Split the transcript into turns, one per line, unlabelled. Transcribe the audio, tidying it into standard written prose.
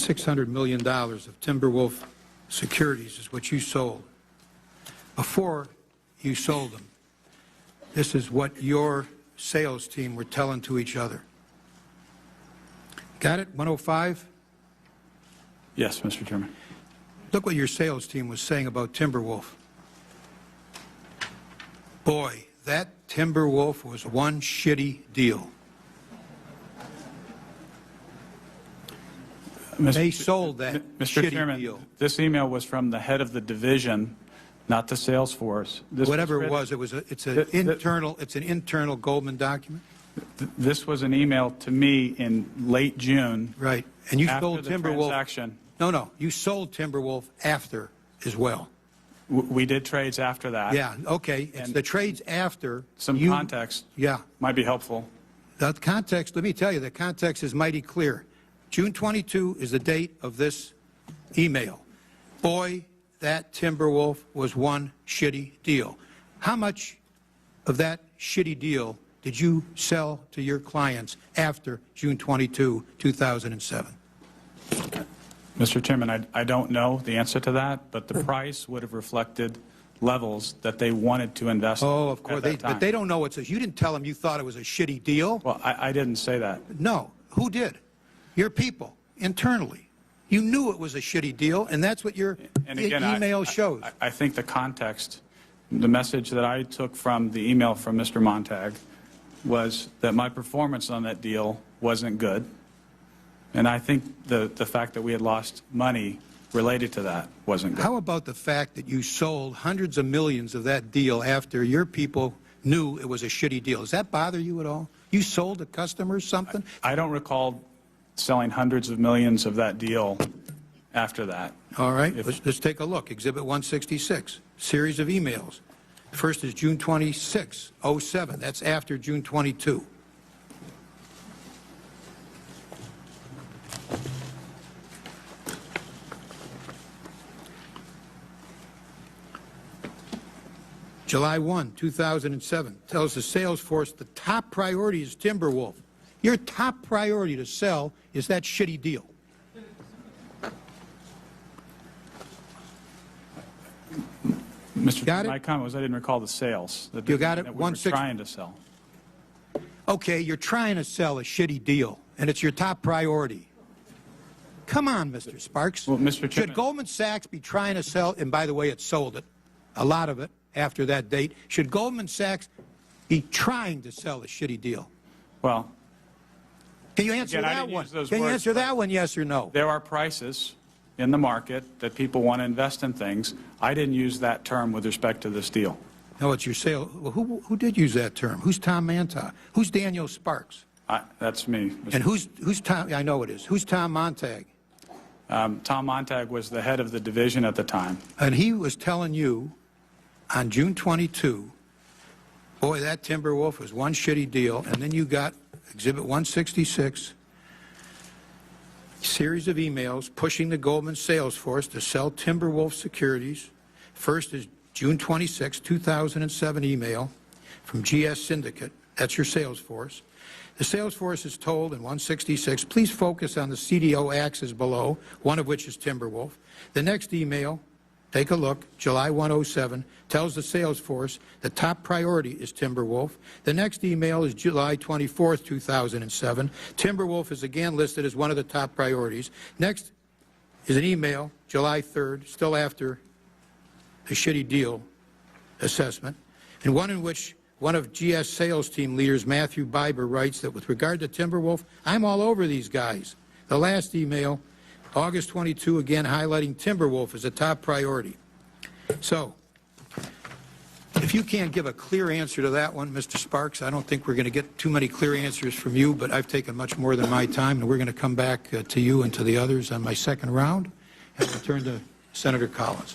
$600 million of Timberwolf securities is what you sold. Before you sold them, this is what your sales team were telling to each other. Got it? 105?
Yes, Mr. Chairman.
Look what your sales team was saying about Timberwolf. Boy, that Timberwolf was one shitty deal. They sold that
Mr.
shitty
Chairman,
deal.
this email was from the head of the division, not the sales force.
Whatever it was, it's an internal Goldman document.
This was an email to me in late June.
Right. And you
after
sold
the
Timberwolf.
transaction.
No. You sold Timberwolf after as well.
We did trades after that.
Yeah, okay. It's
And
the trades after.
Some context might be helpful.
The context, let me tell you, the context is mighty clear. June 22 is the date of this email. Boy, that Timberwolf was one shitty deal. How much of that shitty deal did you sell to your clients after June 22, 2007?
Mr. Chairman, I don't know the answer to that, but the price would have reflected levels that they wanted to invest in.
Oh, of course. But they don't know it's a... You didn't tell them you thought it was a shitty deal.
Well, I didn't say that.
No. Who did? Your people, internally. You knew it was a shitty deal, and that's what your email shows.
I think the context, the message that I took from the email from Mr. Montag was that my performance on that deal wasn't good. And I think the fact that we had lost money related to that wasn't good.
How about the fact that you sold hundreds of millions of that deal after your people knew it was a shitty deal? Does that bother you at all? You sold to customers something?
I don't recall selling hundreds of millions of that deal after that.
All right, let's take a look. Exhibit 166, series of emails. First is June 26, 07. That's after June 22. July 1, 2007, tells the sales force the top priority is Timberwolf. Your top priority to sell is that shitty deal.
Mr.
Got it?
My comment was I didn't recall the sales.
You got it?
That we were trying to sell.
Okay, you're trying to sell a shitty deal, and it's your top priority. Come on, Mr. Sparks.
Well, Mr. Chairman,
should Goldman Sachs be trying to sell, and by the way, it sold it, a lot of it, after that date. Should Goldman Sachs be trying to sell a shitty deal?
Well,
can you answer that one? Can you answer that one, yes or no?
There are prices in the market that people want to invest in things. I didn't use that term with respect to this deal.
No, it's your sale. Well, who did use that term? Who's Tom Montag? Who's Daniel Sparks?
That's me. Mr.
And who's Tom? I know it is. Who's Tom Montag?
Tom Montag was the head of the division at the time.
And he was telling you on June 22, boy, that Timberwolf was one shitty deal. And then you got Exhibit 166, series of emails pushing the Goldman sales force to sell Timberwolf securities. First is June 26, 2007 email from GS Syndicate. That's your sales force. The sales force is told in 166, please focus on the CDO axes below, one of which is Timberwolf. The next email, take a look, July 107, tells the sales force the top priority is Timberwolf. The next email is July 24, 2007. Timberwolf is again listed as one of the top priorities. Next is an email, July 3rd, still after the shitty deal assessment, and one in which one of GS sales team leaders, Matthew Biber, writes that with regard to Timberwolf, I'm all over these guys. The last email, August 22, again highlighting Timberwolf as a top priority. So, if you can't give a clear answer to that one, Mr. Sparks, I don't think we're going to get too many clear answers from you, but I've taken much more than my time, and we're going to come back to you and to the others on my second round, and we'll turn to Senator Collins.